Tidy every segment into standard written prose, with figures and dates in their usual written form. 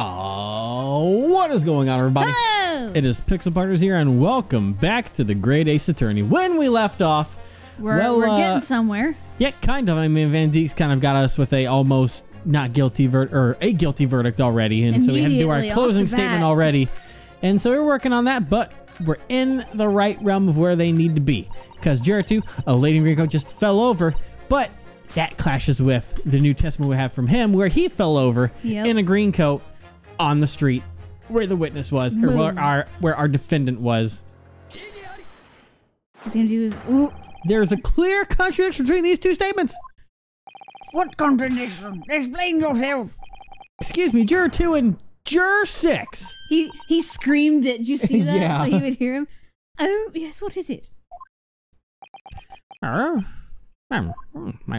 Oh, what is going on, everybody? Hello! It is Pixel Partners here, and welcome back to the Great Ace Attorney. When we left off, we're getting somewhere. Yeah, kind of. I mean, Van Deek's kind of got us with a almost not guilty a guilty verdict already, and so we had to do our closing statement already. And so we're working on that, but we're in the right realm of where they need to be, because Jeritu, a lady in green coat, just fell over, but that clashes with the New Testament we have from him, where he fell over in a green coat on the street where the witness was, or where our defendant was. He's gonna do his ooh. There's a clear contradiction between these two statements. What contradiction? Explain yourself. Excuse me, Juror 2 and Juror 6. He screamed it. Did you see that? Yeah. So you would hear him. Oh, yes, what is it? My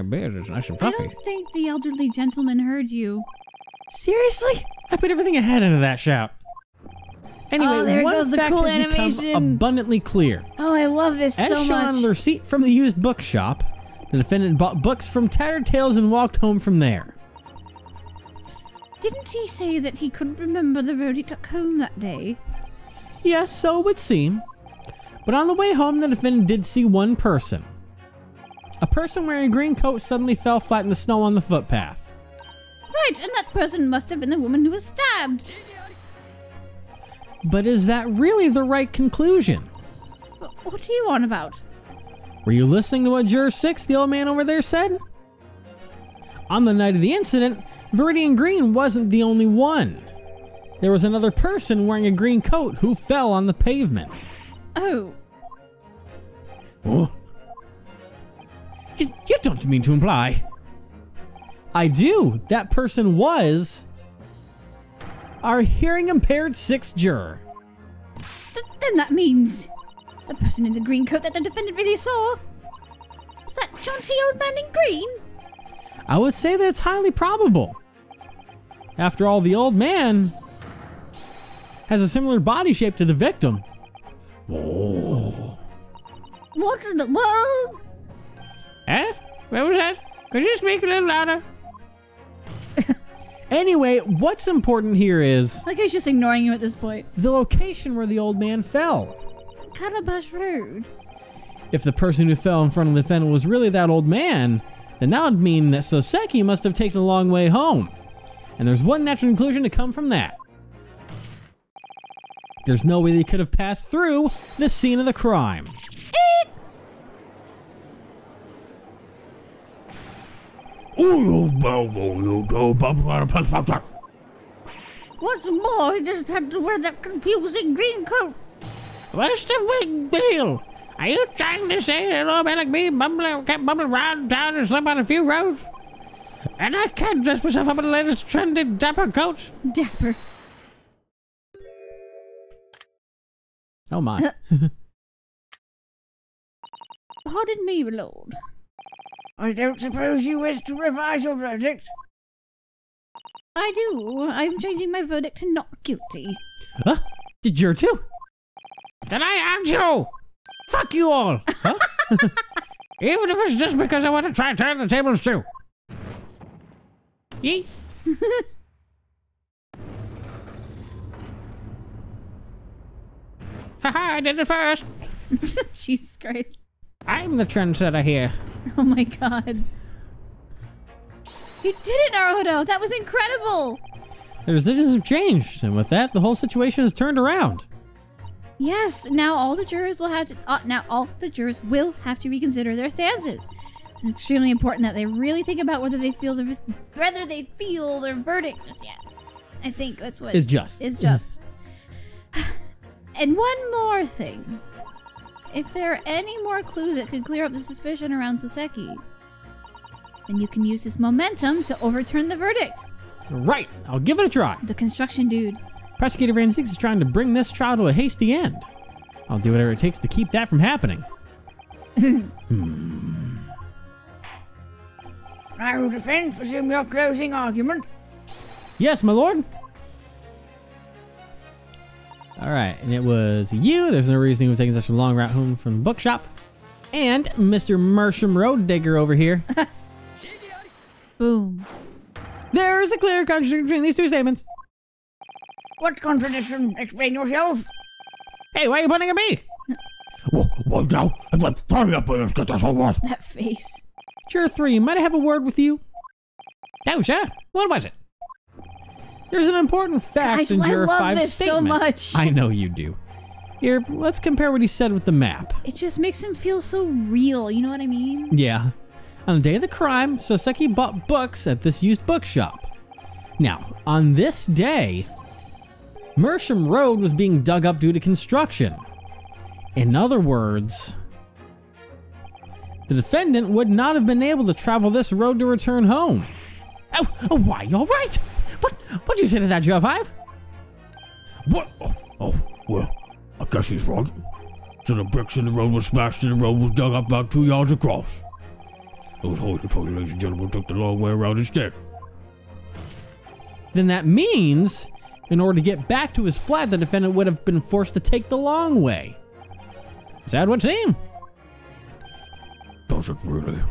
beard is nice and I puffy. don't think the elderly gentleman heard you. Seriously? I put everything I had into that shout. Anyway, oh, there one goes the fact cool has become animation. abundantly clear. Oh, I love this As so shown much. on the receipt from the used bookshop, the defendant bought books from Tattered Tales and walked home from there. Didn't he say that he couldn't remember the road he took home that day? Yes, so it would seem. But on the way home, the defendant did see one person. A person wearing a green coat suddenly fell flat in the snow on the footpath. Right, and that person must have been the woman who was stabbed. But is that really the right conclusion? What are you on about? Were you listening to what Juror 6, the old man over there, said? On the night of the incident, Viridian Green wasn't the only one. There was another person wearing a green coat who fell on the pavement. Oh. Oh. You don't mean to imply. I do. That person was our hearing impaired 6th juror. Then that means the person in the green coat that the defendant really saw was that jaunty old man in green? I would say that it's highly probable. After all, the old man has a similar body shape to the victim. Whoa. What in the world? Eh? What was that? Could you speak a little louder? Anyway, what's important here is Like he's just ignoring you at this point. the location where the old man fell. Calabash Road. If the person who fell in front of the defendant was really that old man, then that would mean that Soseki must have taken a long way home. And there's one natural conclusion to come from that. There's no way they could have passed through the scene of the crime. What's more, he just had to wear that confusing green coat. What's the big deal? Are you trying to say that an old man like me kept bumbling around town and slept on a few roads? And I can't dress myself up in the latest trendy dapper coats? Dapper. Oh my. Pardon me, my lord. I don't suppose you wish to revise your verdict? I do. I'm changing my verdict to not guilty. Huh? Did you too? Then I am you! Fuck you all! Huh? Even if it's just because I want to try and turn the tables too. Yeet. Haha, I did it first. Jesus Christ. I'm the trendsetter here. Oh my god. You did it, Naruto! That was incredible! The decisions have changed, and with that, the whole situation has turned around. Yes, now all the jurors will have to reconsider their stances. It's extremely important that they really think about whether they feel their verdict just yet. I think that's what Is just. is just. And one more thing. If there are any more clues that could clear up the suspicion around Soseki, then you can use this momentum to overturn the verdict. Right, I'll give it a try. The construction dude. Prosecutor Van Zieks is trying to bring this trial to a hasty end. I'll do whatever it takes to keep that from happening. I will defend, resume your closing argument. Yes, my lord. All right, and it was you. There's no reason he was taking such a long route home from the bookshop. And Mr. Mersham Road Digger over here. Boom. There is a clear contradiction between these two statements. What contradiction? Explain yourself. Hey, why are you pointing at me? What now? Hurry up, let's get this over. That face. Juror 3, might I have a word with you? Oh, sure. What was it? There's an important fact in Juror 5's statement. I love this so much. I know you do. Here, let's compare what he said with the map. It just makes him feel so real, you know what I mean? Yeah. On the day of the crime, Soseki bought books at this used bookshop. Now, on this day, Mersham Road was being dug up due to construction. In other words, the defendant would not have been able to travel this road to return home. Oh, why? You all right? What do you say to that, Juror 5? What? Oh, well, I guess he's right. So the bricks in the road were smashed and the road was dug up about 2 yards across. Those hoity-toity ladies and gentlemen took the long way around instead. Then that means, in order to get back to his flat, the defendant would have been forced to take the long way. Is that what seemed? Does it really?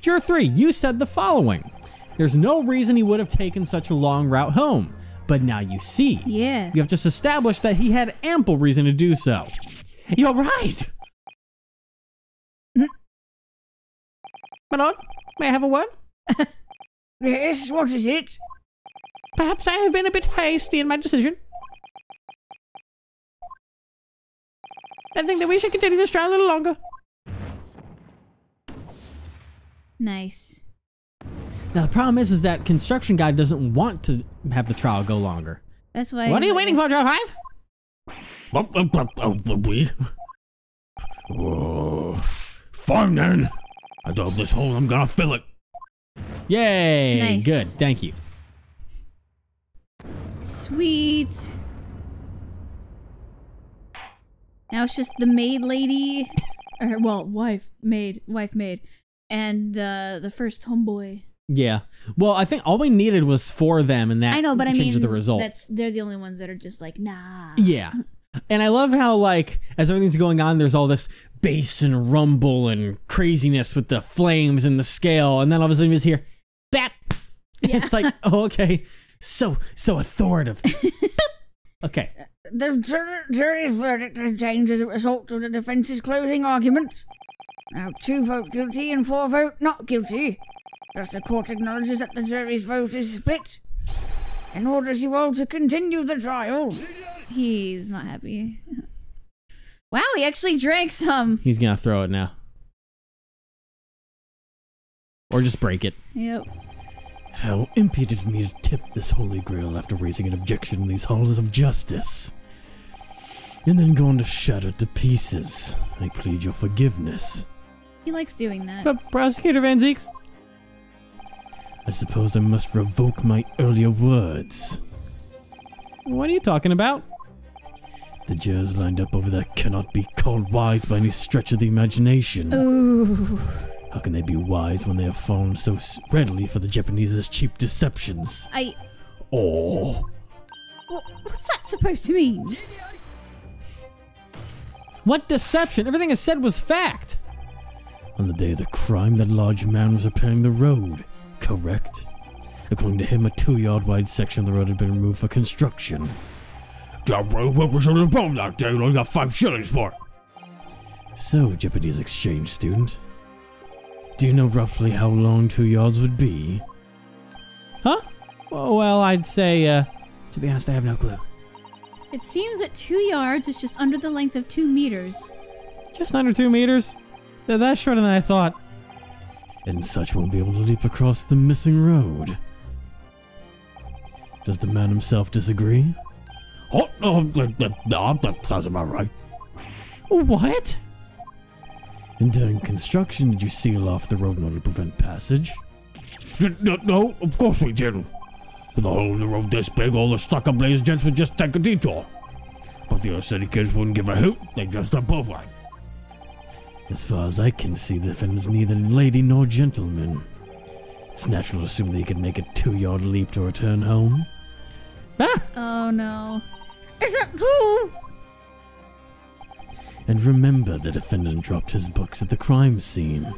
Juror 3, you said the following. There's no reason he would have taken such a long route home. But now you see. Yeah. You have just established that he had ample reason to do so. You're right. My lord, may I have a word? Yes, what is it? Perhaps I have been a bit hasty in my decision. I think that we should continue this trial a little longer. Nice. Now the problem is that construction guy doesn't want to have the trial go longer. That's why. What are you waiting for, Juror 5? We? Fine then. I dug this hole, I'm gonna fill it. Yay! Nice. Good, thank you. Sweet. Now it's just the maid lady, or well, wife maid, and the first homeboy. Yeah. Well, I think all we needed was 4 of them, and that I know, but I changed mean, the result. they're the only ones that are just like, nah. Yeah. And I love how, like, as everything's going on, there's all this bass and rumble and craziness with the flames and the scale, and then all of a sudden you just hear, bap! Yeah. It's like, oh, okay. So authoritative. Okay. The jury's verdict has changed as a result of the defence's closing argument. Now 2 vote guilty and 4 vote not guilty. Thus the court acknowledges that the jury's vote is split and orders you all to continue the trial. He's not happy. Wow, he actually drank some. He's gonna throw it now. Or just break it. Yep. How impudent of me to tip this holy grail after raising an objection in these halls of justice. And then going to shatter to pieces. I plead your forgiveness. He likes doing that. But Prosecutor Van Zieks? I suppose I must revoke my earlier words. What are you talking about? The jurors lined up over there cannot be called wise by any stretch of the imagination. Ooh. How can they be wise when they have fallen so readily for the Japanese's cheap deceptions? Oh. What's that supposed to mean? What deception? Everything I said was fact. On the day of the crime, that large man was repairing the road, correct? According to him, a 2-yard wide section of the road had been removed for construction. That road was on the bone that day, only got 5 shillings for it. So, Japanese exchange student, do you know roughly how long 2 yards would be? Huh? Well, I'd say, to be honest, I have no clue. It seems that 2 yards is just under the length of 2 meters. Just under 2 meters? That's shorter than I thought. And such won't be able to leap across the missing road. Does the man himself disagree? Oh, no, that sounds about right. What? And during construction, did you seal off the road in order to prevent passage? No, of course we didn't. With a hole in the road this big, all the stuck-up ladies and gents would just take a detour. But the other city kids wouldn't give a hoot, they just up both ways. As far as I can see, the defendant's neither lady nor gentleman. It's natural to assume that he could make a 2-yard leap to return home. Ah! Oh no. Is that true? And remember, the defendant dropped his books at the crime scene.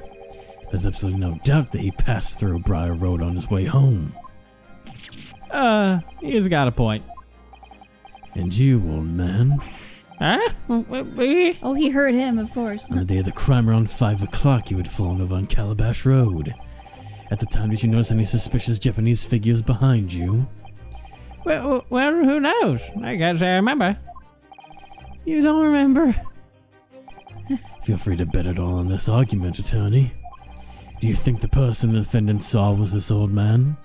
There's absolutely no doubt that he passed through Briar Road on his way home. He's got a point. And you, old man. Huh? Me? Oh, he heard him, of course. On the day of the crime around 5 o'clock, you had fallen over on Calabash Road. At the time, did you notice any suspicious Japanese figures behind you? Well, who knows? I guess I remember. You don't remember? Feel free to bet it all on this argument, attorney. Do you think the person the defendant saw was this old man?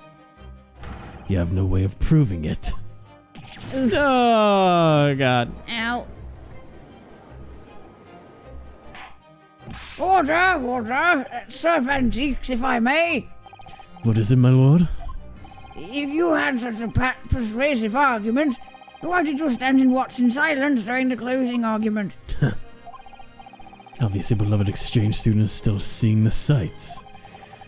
You have no way of proving it. Oof. Oh, God. Ow. Order! Sir Van Zeeks, if I may. What is it, my lord? If you had such a persuasive argument, why did you stand and watch in silence during the closing argument? Obviously, beloved exchange students still seeing the sights.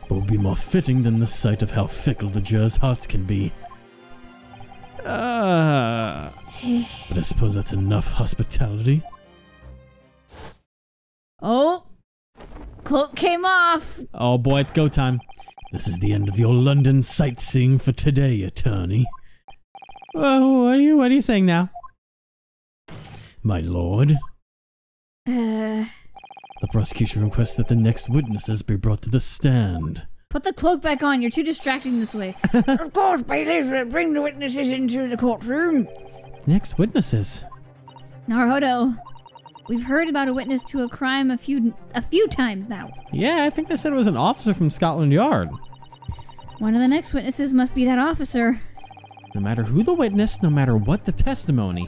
But would be more fitting than the sight of how fickle the jurors' hearts can be. But I suppose that's enough hospitality. Oh. Cloak came off. Oh, boy, it's go time. This is the end of your London sightseeing for today, attorney. What are you saying now? My lord, Uh, the prosecution requests that the next witnesses be brought to the stand. put the cloak back on. You're too distracting this way. Of course, bailiff, bring the witnesses into the courtroom. Next witnesses. Naruhodo, we've heard about a witness to a crime a few times now. Yeah, I think they said it was an officer from Scotland Yard. One of the next witnesses must be that officer. No matter who the witness, no matter what the testimony,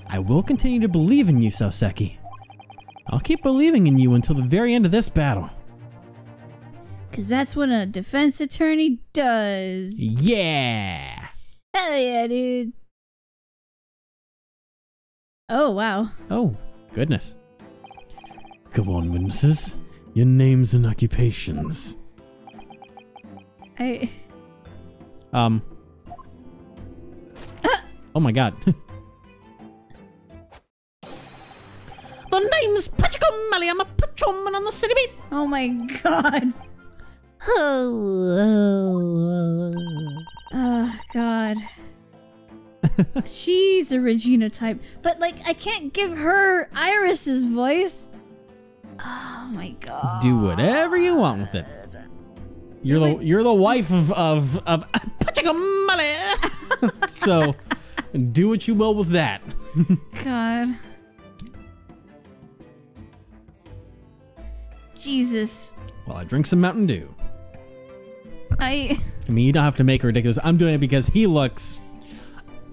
I will continue to believe in you, Soseki. I'll keep believing in you until the very end of this battle. 'Cause that's what a defense attorney does. Yeah! Hell yeah, dude. Oh, wow. Oh, goodness. Come on, witnesses. Your names and occupations. Oh my god. The name's Pachiko Melly. I'm a patrolman on the city beat. Oh my god. Oh god. She's a Regina type. But like, I can't give her Iris's voice. Oh my god. Do whatever you want with it. You're the wife of Pachiko Melly. So do what you will with that. God. Jesus. Well, I drink some Mountain Dew. I mean, you don't have to make it ridiculous. I'm doing it because he looks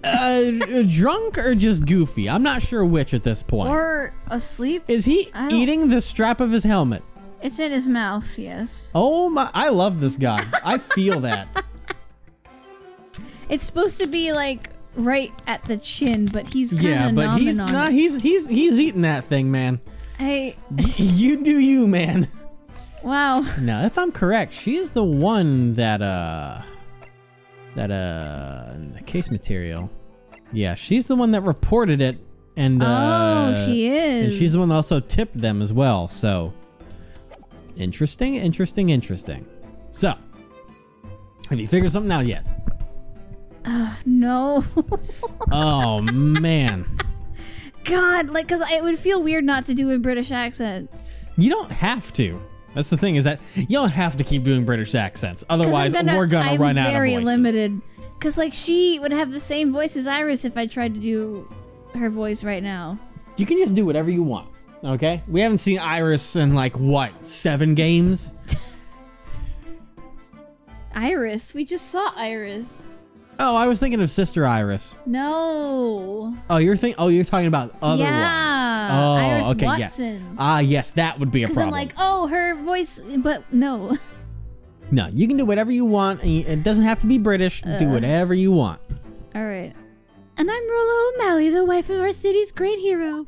drunk or just goofy. I'm not sure which at this point. Or asleep. Is he eating the strap of his helmet? It's in his mouth, yes. Oh my, I love this guy. I feel that. It's supposed to be like right at the chin, but he's kind of yeah, but he's on not. it. He's eating that thing, man. Hey. You do you, man. Wow. Now, if I'm correct, she is the one that the case material. Yeah, she's the one that reported it, and she is. and she's the one that also tipped them as well. So interesting. So, have you figured something out yet? No. Oh man. God, like, cause it would feel weird not to do a British accent. You don't have to. That's the thing, is that you don't have to keep doing British accents. Otherwise, we're gonna run out of voices. I'm very limited. Cause like she would have the same voice as Iris if I tried to do her voice right now. You can just do whatever you want. Okay? We haven't seen Iris in like what, 7 games? Iris? We just saw Iris. Oh, I was thinking of Sister Iris. No. Oh, you're talking about the other one. Oh, Iris okay, Watson. yeah. Yes, that would be a problem. Because I'm like, oh, her voice, but no. No, you can do whatever you want. And it doesn't have to be British. Do whatever you want. All right. And I'm Rollo O'Malley, the wife of our city's great hero.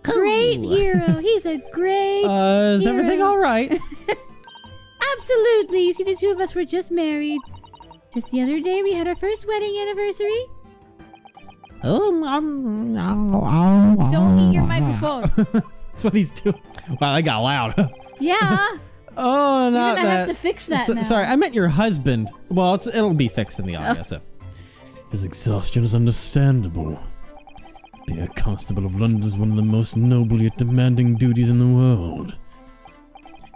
Great hero. He's a great Is hero. everything all right? Absolutely. You see, the two of us were just married. Just the other day, we had our first wedding anniversary. Don't eat your microphone. That's what he's doing. Wow, that got loud. Yeah. Oh, no. You're gonna have to fix that now. Sorry, I meant your husband. Well, it'll be fixed in the audio, so. His exhaustion is understandable. Being a constable of London is one of the most noble yet demanding duties in the world.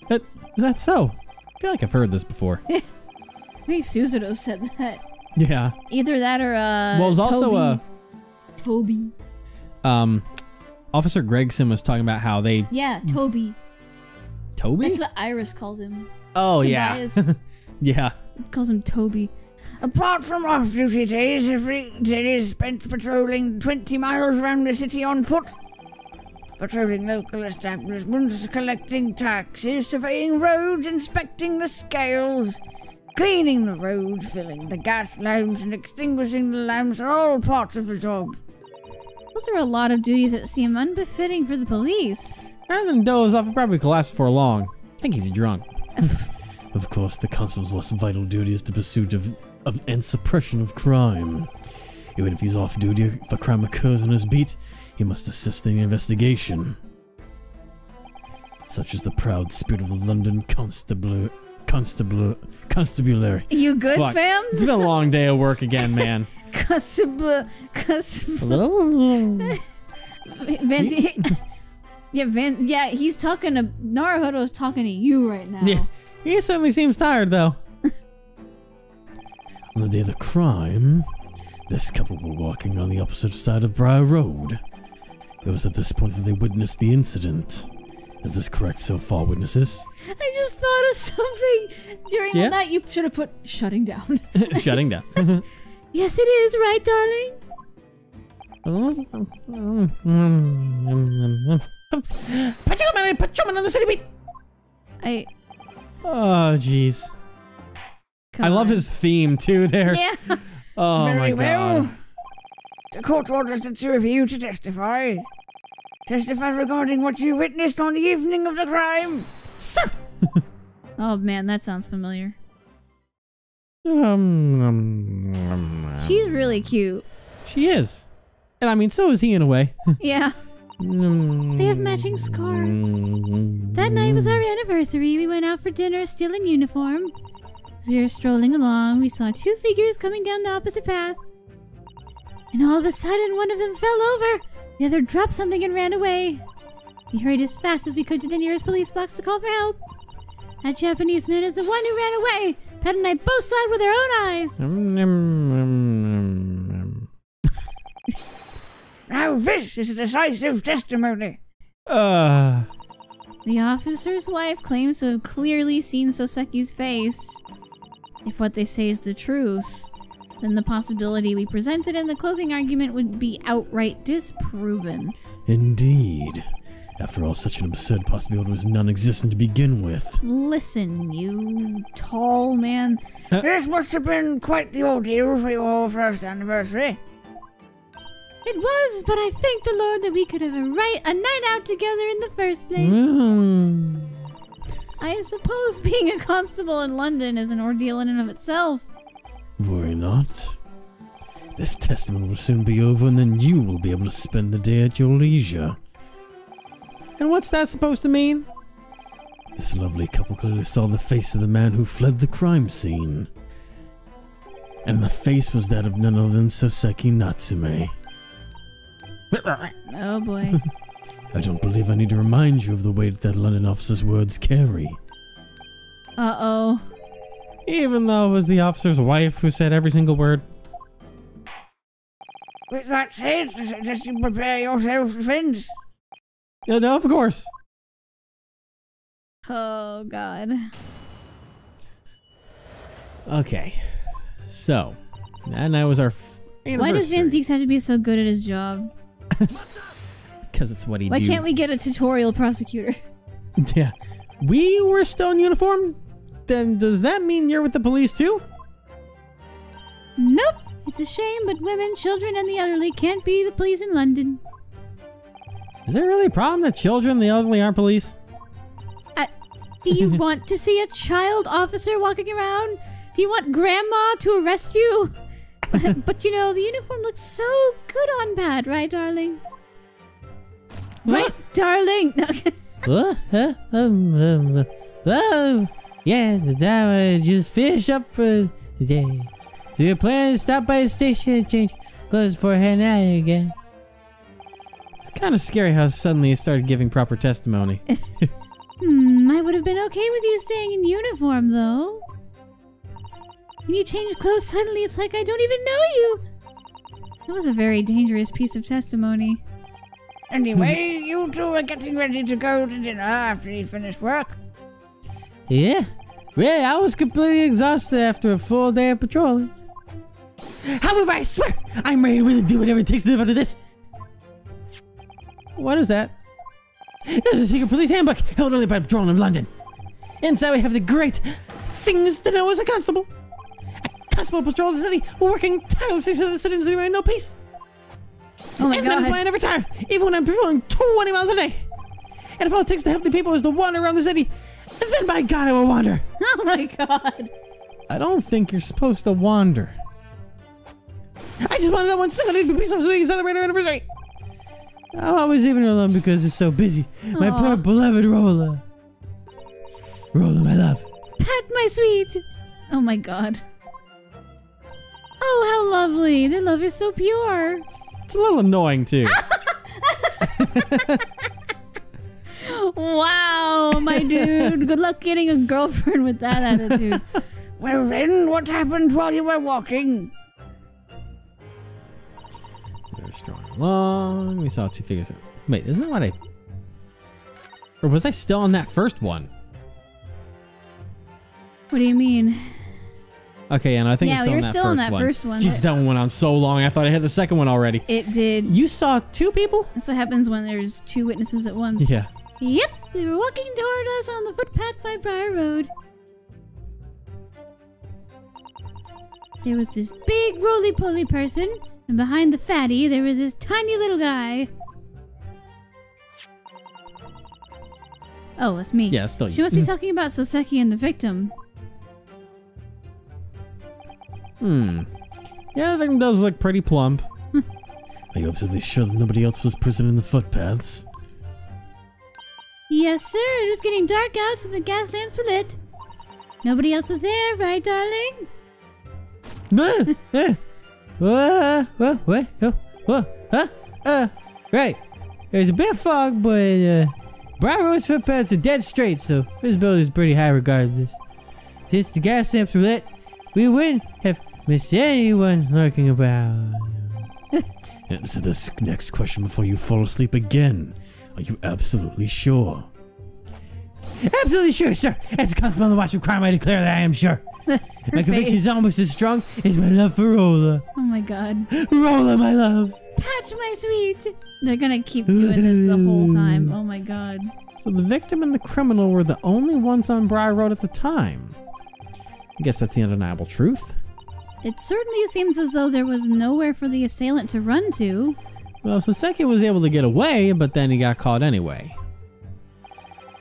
Is that so? I feel like I've heard this before. I think Suzuto said that. Yeah. Either that or well, it's also Toby. Officer Gregson was talking about how they... Yeah, Toby. Toby? That's what Iris calls him. Oh, Tobias. Yeah. Calls him Toby. Apart from off-duty days, every day is spent patrolling 20 miles around the city on foot. Patrolling local establishments, collecting taxes, surveying roads, inspecting the scales, cleaning the roads, filling the gas lamps, and extinguishing the lamps are all parts of the job. Those are a lot of duties that seem unbefitting for the police. Rather than doze off, he probably collapsed for long. I think he's drunk. Of course, the constable's most vital duty is the pursuit of and suppression of crime. Even if he's off duty, if a crime occurs on his beat, he must assist in the investigation. Such is the proud spirit of the London Constabulary. You good, Fuck. fam? It's been a long day of work again, man. Vince, yeah, he's talking to Naruhodo's talking to you right now. Yeah, he certainly seems tired though. On the day of the crime, this couple were walking on the opposite side of Briar Road. It was at this point that they witnessed the incident. Is this correct so far, witnesses? I just thought of something during all that. You should have put shutting down. Shutting down. Yes, it is, right, darling? Patrolman on the city beat. Oh, jeez. I love his theme too there. Yeah. Oh Very my god. well. The court orders the two of you to testify. Testify regarding what you witnessed on the evening of the crime. Sir. Oh man, that sounds familiar. She's really cute. She is. And I mean, so is he in a way. Yeah. They have matching scarves. That night was our anniversary. We went out for dinner still in uniform. As we were strolling along, we saw two figures coming down the opposite path. And all of a sudden, one of them fell over. The other dropped something and ran away. We hurried as fast as we could to the nearest police box to call for help. That Japanese man is the one who ran away. Pat and I both saw it with our own eyes. Now this is a decisive testimony. The officer's wife claims to have clearly seen Soseki's face. If what they say is the truth, then the possibility we presented in the closing argument would be outright disproven. Indeed. After all, such an absurd possibility was non-existent to begin with. Listen, you tall man. This must have been quite the ordeal for your first anniversary. It was, but I thank the Lord that we could have a night out together in the first place. I suppose being a constable in London is an ordeal in and of itself. Worry not. This testimony will soon be over, and then you will be able to spend the day at your leisure. And what's that supposed to mean? This lovely couple clearly saw the face of the man who fled the crime scene. And the face was that of none other than Soseki Natsume. Oh boy. I don't believe I need to remind you of the weight that London officer's words carry. Uh-oh. Even though it was the officer's wife who said every single word. With that said, just you prepare your self-defense. No, of course. Oh god. Okay. So, that night was our anniversary. Why does Van Zieks have to be so good at his job? Because it's what he Why do. can't we get a tutorial prosecutor? Yeah. We were still in uniform? Then does that mean you're with the police too? Nope. It's a shame, but women, children, and the elderly can't be the police in London. Is there really a problem that children and the elderly aren't police? Do you want to see a child officer walking around? Do you want grandma to arrest you? But you know, the uniform looks so good on Pat, right, darling? Right, darling? Oh, yes, just fish up. So you plan to stop by the station and change clothes before heading out again? It's kind of scary how suddenly you started giving proper testimony. I would have been okay with you staying in uniform, though. When you change clothes suddenly, it's like I don't even know you. That was a very dangerous piece of testimony. Anyway, you two are getting ready to go to dinner after you finish work. Yeah? Really, I was completely exhausted after a full day of patrolling. However, I swear, I'm ready to do whatever it takes to live under this. What is that? This is a secret police handbook held only by the Patrol of London. Inside we have the great things to know as a constable. A constable patrol the city, working tirelessly so the citizens anywhere no peace. Oh my and god. that is why I never tire, even when I'm patrolling 20 miles a day. And if all it takes to help the people is to wander around the city, then by God I will wander. Oh my god. I don't think you're supposed to wander. I just wanted that one single day to be so we can celebrate our anniversary. I'm always leaving her alone because they're so busy. My poor beloved Rolla. Rolla, my love. Pat, my sweet. Oh my god. Oh, how lovely. Their love is so pure. It's a little annoying, too. Wow, my dude. Good luck getting a girlfriend with that attitude. Well then, what happened while you were walking? They're strong along. We saw two figures. Wait, isn't that what I... Or was I still on that first one? What do you mean? Okay, and I think Yeah, it's we were still still on on that that first one. Jeez, that one went on so long. I thought I had the second one already. It did. You saw two people? That's what happens when there's two witnesses at once. Yeah. Yep, they were walking toward us on the footpath by Briar Road. There was this big roly-poly person, and behind the fatty, there was this tiny little guy. Oh, it's me. Yeah, it's still you. She must be talking about Soseki and the victim. Yeah, the victim does look pretty plump. Are you absolutely sure that nobody else was present in the footpaths? Yes, sir. It was getting dark out, so the gas lamps were lit. Nobody else was there, right, darling? Right. There's a bit of fog, but Briar Road's footpaths are dead straight, so visibility is pretty high regardless. Since the gas lamps were lit, we wouldn't have missed anyone lurking about. Answer this next question before you fall asleep again. Are you absolutely sure? Absolutely sure, sir. As a constable on the watch of crime, I declare that I am sure. My conviction is almost as strong as my love for Rolla. Oh my god. Rolla, my love. Pat, my sweet. They're gonna keep doing this the whole time. Oh my god. So the victim and the criminal were the only ones on Briar Road at the time. I guess that's the undeniable truth. It certainly seems as though there was nowhere for the assailant to run to. Well, Soseki was able to get away, but then he got caught anyway.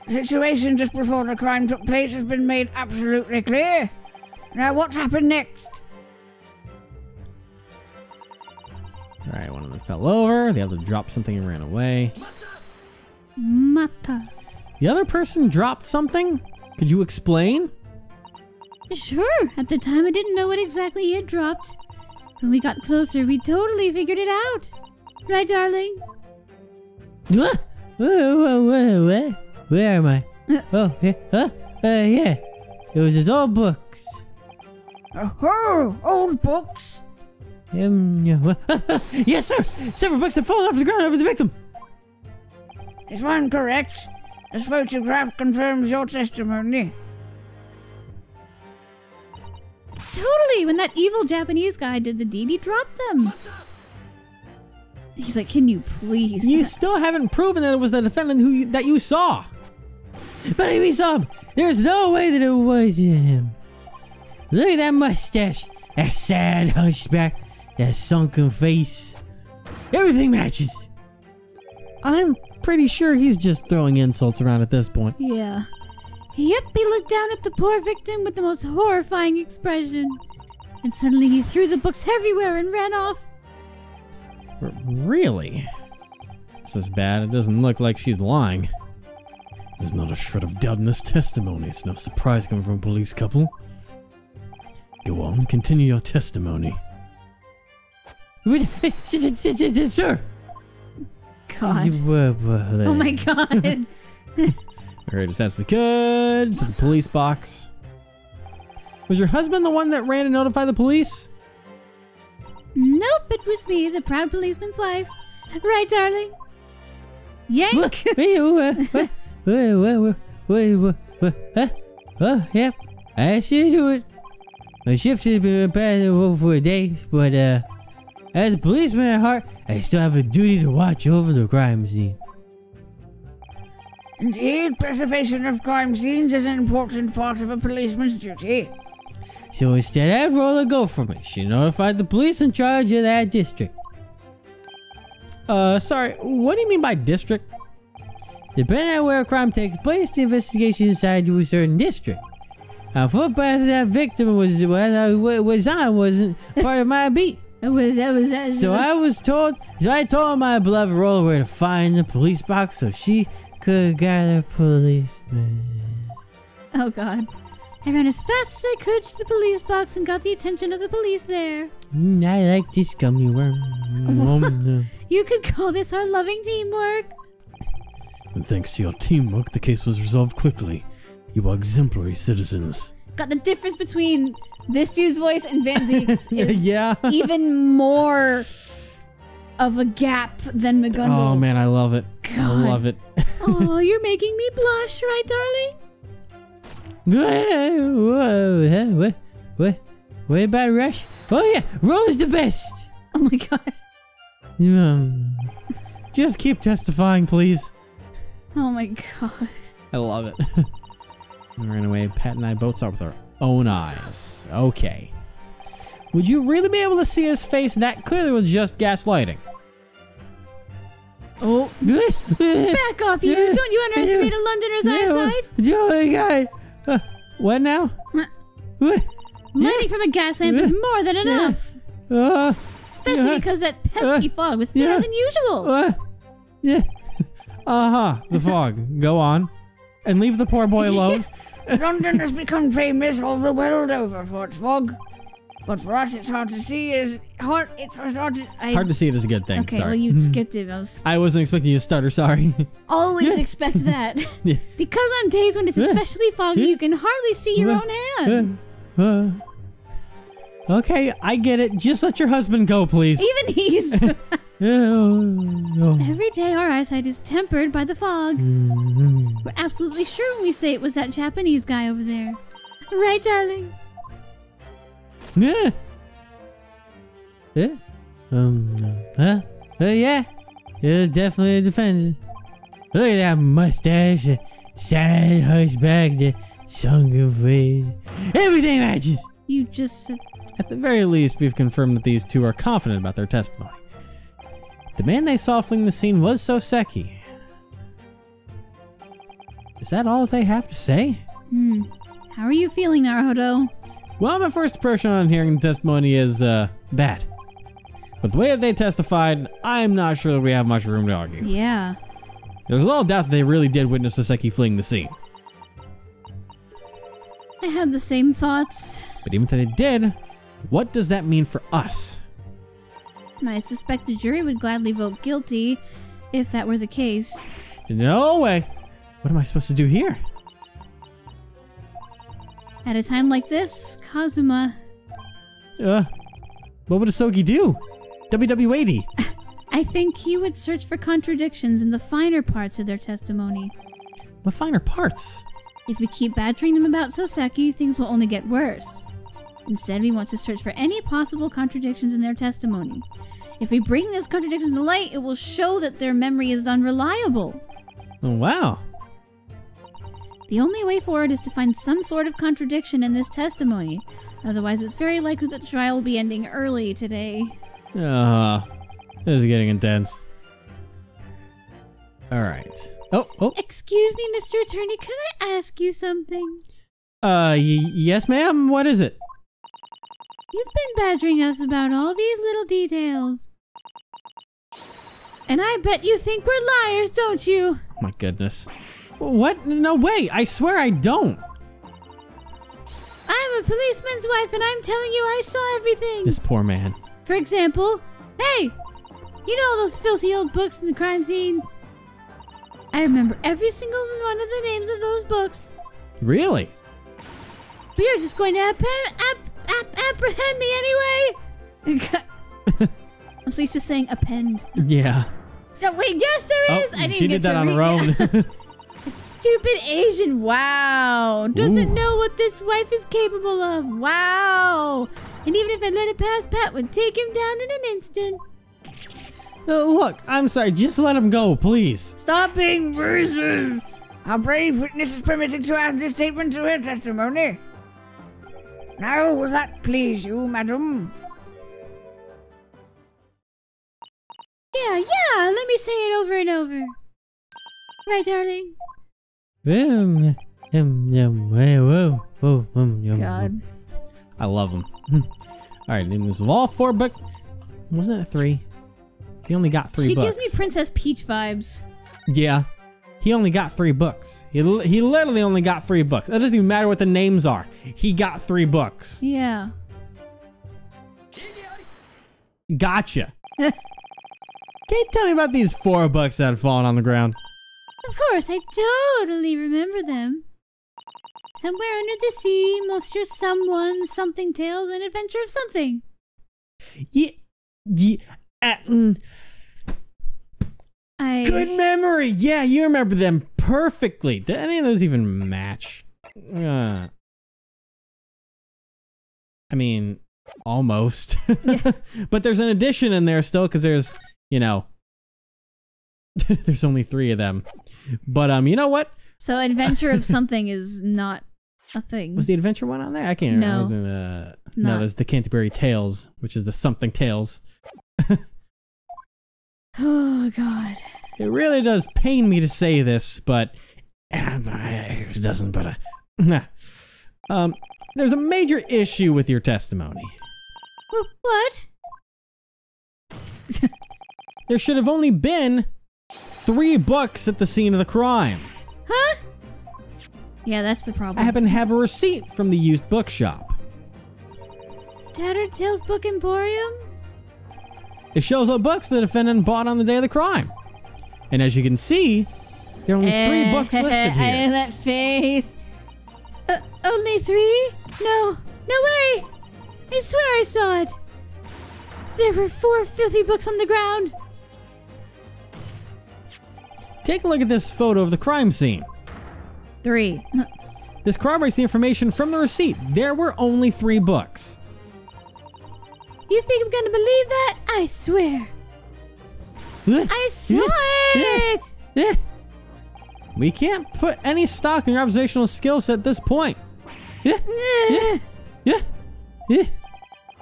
The situation just before the crime took place has been made absolutely clear. Now what's happened next? Alright, one of them fell over, the other dropped something and ran away. Mata. The other person dropped something? Could you explain? Sure. At the time, I didn't know what exactly he had dropped. When we got closer, we totally figured it out. Right, darling? What? Where am I? Oh, yeah. Yeah. It was his old books. Oh, old books. Yes, sir. Several books have fallen off the ground over the victim. Is one correct? This photograph confirms your testimony. Totally. When that evil Japanese guy did the deed, he dropped them. He's like, can you please? You still haven't proven that it was the defendant that you saw. But if we saw him, there's no way that it was him. Look at that mustache, that sad hunchback, that sunken face. Everything matches. I'm pretty sure he's just throwing insults around at this point. Yeah. Yep, he looked down at the poor victim with the most horrifying expression. And suddenly he threw the books everywhere and ran off. Really? This is bad. It doesn't look like she's lying. There's not a shred of doubt in this testimony. It's no surprise coming from a police couple. Go on, continue your testimony. Sir! God. Oh my God. Alright, as fast as we could to the police box. Was your husband the one that ran to notify the police? Nope, it was me, the proud policeman's wife. Right, darling? Yank! Oh, yeah, I should do it. My shift has been bad for a day, but as a policeman at heart, I still have a duty to watch over the crime scene. Indeed, preservation of crime scenes is an important part of a policeman's duty. So instead, I'd roll a go for me. She notified the police in charge of that district. Sorry, what do you mean by district? Depending on where a crime takes place, the investigation is assigned to a certain district. Now, footpath that victim was on wasn't part of my beat. So I told my beloved roller where to find the police box so she could gather policemen. Oh God. I ran as fast as I could to the police box and got the attention of the police there. I like this gummy worm. You could call this our loving teamwork. And thanks to your teamwork, the case was resolved quickly. You are exemplary citizens. God, the difference between this dude's voice and Van Zeke's is Yeah. even more of a gap than McGundle. Oh man, I love it. I God. love it. Oh, you're making me blush, right, darling? What about Rush? Oh yeah, Roll is the best. Oh my God. Just keep testifying, please. Oh my God. I love it. We ran away. Pat and I both saw with our own eyes. Okay. Would you really be able to see his face that clearly with just gaslighting? Oh. Back off, you. Don't you underestimate a Londoner's eyesight? What now? Lighting from a gas lamp is more than enough. Especially because that pesky fog was thinner than usual. The fog. Go on. And leave the poor boy alone. London has become famous all the world over for its fog. But for us, it's hard to see. Hard to see it is a good thing. Okay, sorry. well, you skipped it. I wasn't expecting you to stutter, sorry. Always expect that. Because on days when it's especially foggy, you can hardly see your own hands. Okay, I get it. Just let your husband go, please. Even he's... Every day our eyesight is tempered by the fog. We're absolutely sure when we say it was that Japanese guy over there. Right, darling? Yeah. It was definitely a defender. Look at that mustache, the sad hunchback, the sunken face. Everything matches. You just said... At the very least, we've confirmed that these two are confident about their testimony. The man they saw fleeing the scene was Soseki. Is that all that they have to say? How are you feeling, Naruto? Well, my first impression on hearing the testimony is, bad. With the way that they testified, I'm not sure that we have much room to argue. Yeah. There's little doubt that they really did witness Soseki fleeing the scene. I had the same thoughts. But even if they did, what does that mean for us? I suspect the jury would gladly vote guilty if that were the case. No way. What am I supposed to do here? At a time like this, Kazuma... What would Asogi do? WW80. I think he would search for contradictions in the finer parts of their testimony. What finer parts? If we keep badgering them about Soseki, things will only get worse. Instead, he wants to search for any possible contradictions in their testimony. If we bring these contradictions to light, it will show that their memory is unreliable. Oh, wow. The only way forward is to find some sort of contradiction in this testimony. Otherwise, it's very likely that the trial will be ending early today. This is getting intense. Alright. Oh. Excuse me, Mr. Attorney, can I ask you something? Yes, ma'am? What is it? You've been badgering us about all these little details. And I bet you think we're liars, don't you? Oh my goodness. What? No way. I swear I don't. I'm a policeman's wife and I'm telling you I saw everything. This poor man. For example, hey, you know those filthy old books in the crime scene? I remember every single one of the names of those books. Really? But you're just going to apprehend me anyway? I'm so used to saying append. Yeah. Oh, wait, yes there is! Oh, I didn't she get did that to on her own. Stupid Asian, wow. Doesn't Ooh. know what this wife is capable of, wow. And even if I let it pass, Pat would take him down in an instant. Look, I'm sorry, just let him go, please. Stop being racist! Our brave witness is permitted to add this statement to her testimony. Now, will that please you, madam? Yeah, let me say it over and over. Right, darling? God. I love him. Alright, and this was all 4 books. Wasn't it 3? He only got 3 She books. gives me Princess Peach vibes. Yeah. He only got 3 books. He literally only got 3 books. It doesn't even matter what the names are. He got 3 books. Yeah. Gotcha. Can you tell me about these 4 books that had fallen on the ground? Of course, I totally remember them. Somewhere under the sea, Monsieur Someone, Something Tales, An Adventure of Something. Yeah. Good memory. Yeah, you remember them perfectly. Did any of those even match? I mean, almost. Yeah. But there's an addition in there still because there's, you know, there's only 3 of them. But you know what? So Adventure of Something is not a thing. Was the adventure one on there? I can't remember. No. It wasn't, no, there's the Canterbury Tales, which is the Something Tales. Oh, God. It really does pain me to say this, but it doesn't. But there's a major issue with your testimony. What? There should have only been 3 books at the scene of the crime. Huh? Yeah, that's the problem. I happen to have a receipt from the used bookshop. Tattered Tales Book Emporium? It shows what books the defendant bought on the day of the crime. And as you can see, there are only 3 books listed here. That face. Only 3? No way! I swear I saw it. There were 4 filthy books on the ground. Take a look at this photo of the crime scene. 3. This corroborates the information from the receipt. There were only 3 books. You think I'm gonna believe that? I swear. I saw it! We can't put any stock in your observational skills at this point.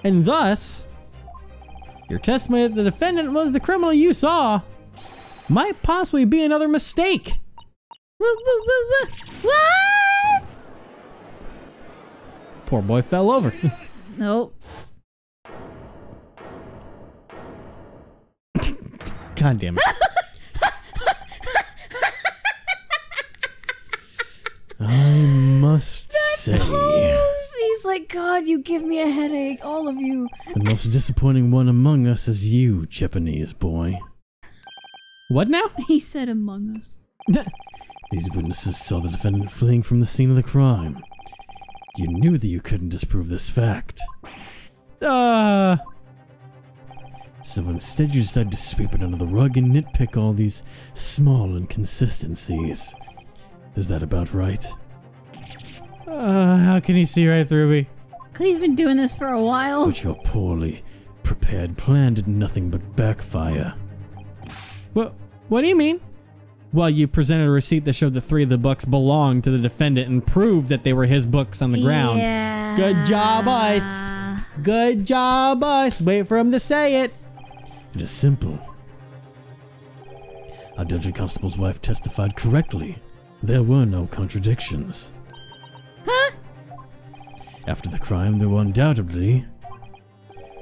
And thus, your testimony that the defendant was the criminal you saw might possibly be another mistake. What? Poor boy fell over. Nope. God damn it. I must say, He's like, God, you give me a headache, all of you. the most disappointing one among us is you, Japanese boy. What now? He said Among Us. These witnesses saw the defendant fleeing from the scene of the crime. You knew that you couldn't disprove this fact. So instead you decided to sweep it under the rug and nitpick all these small inconsistencies. Is that about right? How can he see right through me? Cause he's been doing this for a while. But your poorly prepared plan did nothing but backfire. What do you mean? Well, you presented a receipt that showed that 3 of the books belonged to the defendant and proved that they were his books on the ground. Yeah. Good job, us. Good job, us. Wait for him to say it. It is simple. Our dungeon constable's wife testified correctly. There were no contradictions. Huh? After the crime, there were undoubtedly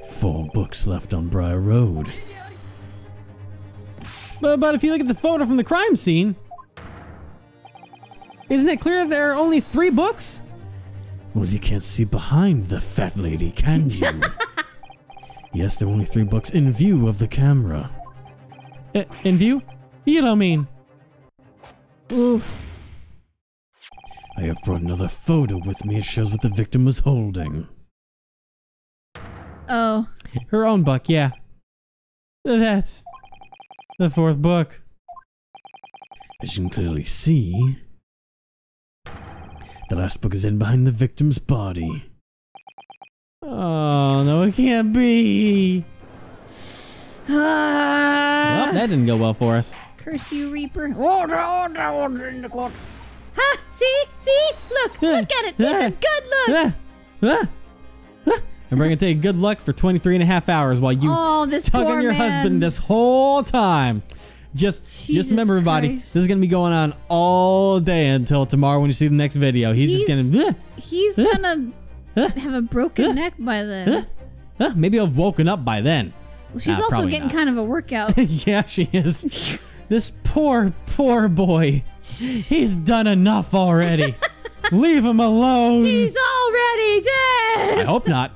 4 books left on Briar Road. But if you look at the photo from the crime scene, isn't it clear that there are only 3 books? Well, you can't see behind the fat lady, can you? Yes, there are only 3 books in view of the camera. In view? You don't mean. Ooh. I have brought another photo with me. It shows what the victim was holding. Oh. Her own book, yeah. That's the 4th book. As you can clearly see, the last book is hidden behind the victim's body. Oh, no, it can't be. Well, that didn't go well for us. Curse you, Reaper. Order, order, order in the court. Ha! See? Look at it. Take a good look. And we're going to take good luck for 23.5 hours while you this tugging poor your man. husband this whole time. Just remember, everybody, Christ. this is going to be going on all day until tomorrow when you see the next video. He's just going to... He's gonna have a broken neck by then. Maybe I've woken up by then. Well, she's also probably getting not. kind of a workout. Yeah, she is. This poor boy. He's done enough already. Leave him alone. He's already dead. I hope not.